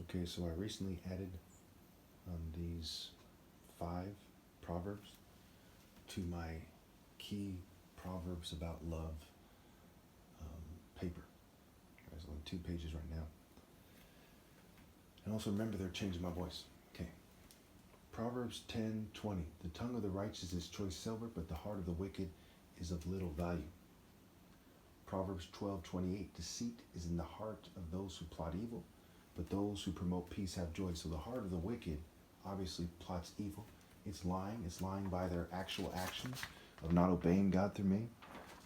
Okay, so I recently added these 5 proverbs to my key proverbs about love paper. There's only 2 pages right now. And also remember, they're changing my voice. Okay. Proverbs 10:20. The tongue of the righteous is choice silver, but the heart of the wicked is of little value. Proverbs 12:28. Deceit is in the heart of those who plot evil, but those who promote peace have joy. So the heart of the wicked obviously plots evil. It's lying. It's lying by their actual actions of not obeying God through me.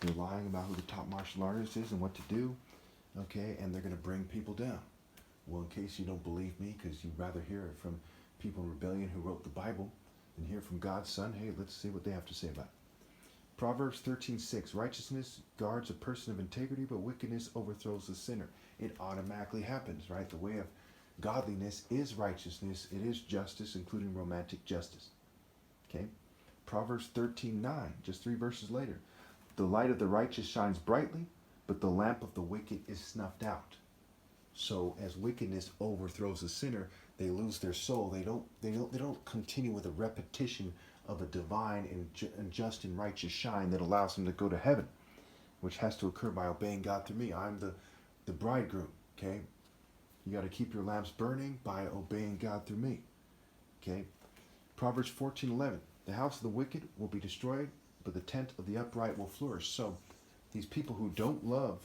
They're lying about who the top martial artist is and what to do. Okay, and they're going to bring people down. Well, in case you don't believe me, because you'd rather hear it from people in rebellion who wrote the Bible than hear from God's Son, hey, let's see what they have to say about it. Proverbs 13:6. Righteousness guards a person of integrity, but wickedness overthrows the sinner. It automatically happens, right? The way of godliness is righteousness. It is justice, including romantic justice. Okay? Proverbs 13:9, just 3 verses later. The light of the righteous shines brightly, but the lamp of the wicked is snuffed out. So as wickedness overthrows the sinner, they lose their soul. They don't continue with a repetition of a divine and just and righteous shine that allows them to go to heaven, which has to occur by obeying God through me. I'm the bridegroom, okay? You got to keep your lamps burning by obeying God through me, okay? Proverbs 14:11. The house of the wicked will be destroyed, but the tent of the upright will flourish. So these people who don't love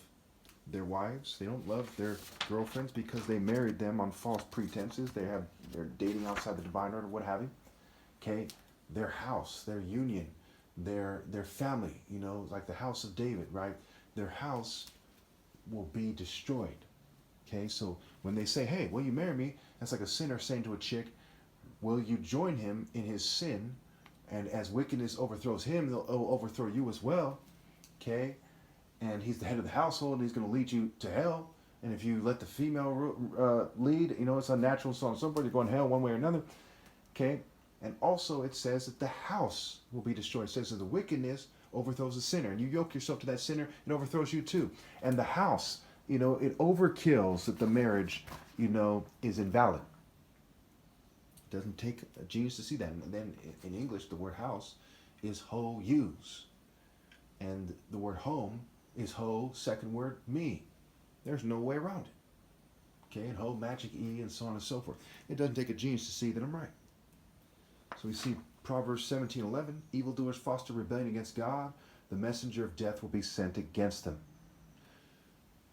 their wives, they don't love their girlfriends because they married them on false pretenses. They're dating outside the divine order, what have you. Okay, their house, their union, their family, like the house of David, right? Their house will be destroyed. Okay, so when they say, hey, will you marry me? That's like a sinner saying to a chick, will you join him in his sin? And as wickedness overthrows him, they'll overthrow you as well. Okay, and he's the head of the household, and he's going to lead you to hell. And if you let the female lead, it's unnatural, so on and so forth. You're going to hell one way or another. Okay, and also it says that the house will be destroyed. It says that the wickedness overthrows the sinner, and you yoke yourself to that sinner, it overthrows you too. And the house, it overkills that the marriage, is invalid. It doesn't take a genius to see that. And then in English, the word house is ho-use. And the word home is ho, second word, me. There's no way around it. Okay, and ho, magic E, and so on and so forth. It doesn't take a genius to see that I'm right. So we see Proverbs 17:11. Evildoers foster rebellion against God. The messenger of death will be sent against them.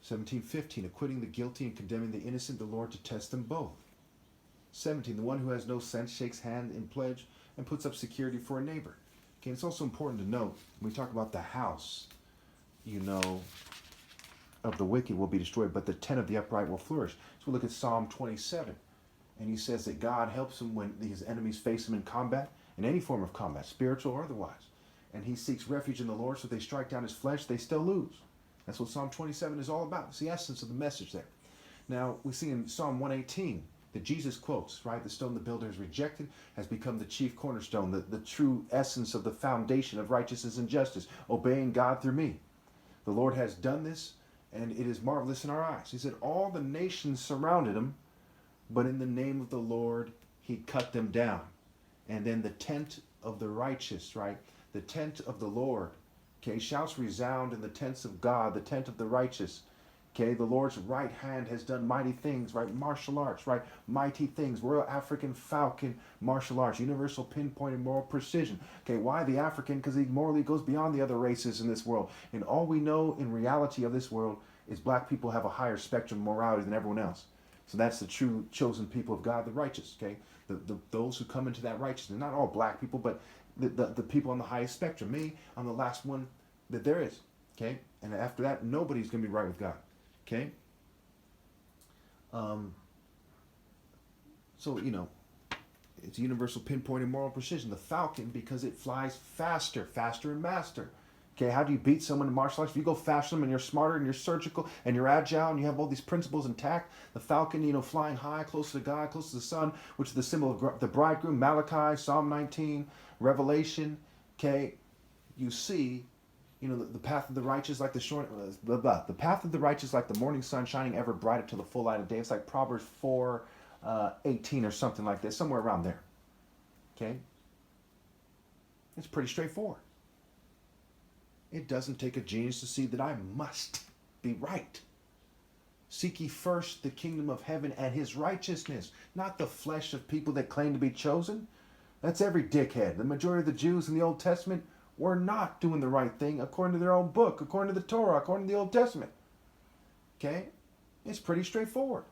17:15. Acquitting the guilty and condemning the innocent, the Lord to test them both. 17. The one who has no sense shakes hand in pledge and puts up security for a neighbor. Okay, it's also important to note, when we talk about the house, of the wicked will be destroyed, but the tent of the upright will flourish. So we look at Psalm 27, and he says that God helps him when his enemies face him in combat, in any form of combat, spiritual or otherwise. And he seeks refuge in the Lord, so if they strike down his flesh, they still lose. That's what Psalm 27 is all about. It's the essence of the message there. Now, we see in Psalm 118, that Jesus quotes, right? The stone the builder has rejected has become the chief cornerstone, the true essence of the foundation of righteousness and justice, obeying God through me. The Lord has done this, and it is marvelous in our eyes. He said, all the nations surrounded him, but in the name of the Lord, he cut them down. And then the tent of the righteous, right? The tent of the Lord, okay? Shouts resound in the tents of God, the tent of the righteous. Okay, the Lord's right hand has done mighty things, right? Martial arts, right? Mighty things. Royal African Falcon martial arts. Universal pinpoint and moral precision. Okay, why the African? Because he morally goes beyond the other races in this world. And all we know in reality of this world is black people have a higher spectrum of morality than everyone else. So that's the true chosen people of God, the righteous, okay? Those who come into that righteousness. Not all black people, but the people on the highest spectrum. Me, I'm the last one that there is, okay? And after that, nobody's going to be right with God. Okay. So, it's universal pinpoint and moral precision. The falcon, because it flies faster and master. Okay, how do you beat someone in martial arts? If you go faster than them and you're smarter and you're surgical and you're agile and you have all these principles intact, the falcon, flying high, close to God, close to the sun, which is the symbol of the bridegroom, Malachi, Psalm 19, Revelation. Okay, you see, the path of the righteous like the path of the righteous like the morning sun shining ever brighter to the full light of day. It's like Proverbs 4, 18 or something like that, somewhere around there. Okay? It's pretty straightforward. It doesn't take a genius to see that I must be right. Seek ye first the kingdom of heaven and his righteousness, not the flesh of people that claim to be chosen. That's every dickhead. The majority of the Jews in the Old Testament were not doing the right thing according to their own book, according to the Torah, according to the Old Testament. Okay? It's pretty straightforward.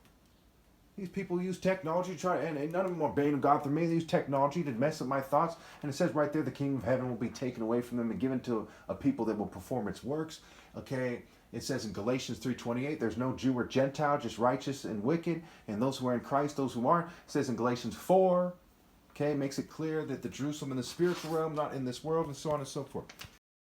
These people use technology to try, and none of them are obeying God for me. They use technology to mess up my thoughts. And it says right there, the kingdom of heaven will be taken away from them and given to a people that will perform its works. Okay? It says in Galatians 3:28, there's no Jew or Gentile, just righteous and wicked, and those who are in Christ, those who aren't. It says in Galatians 4, okay, it makes it clear that the Jerusalem in the spiritual realm, not in this world, and so on and so forth.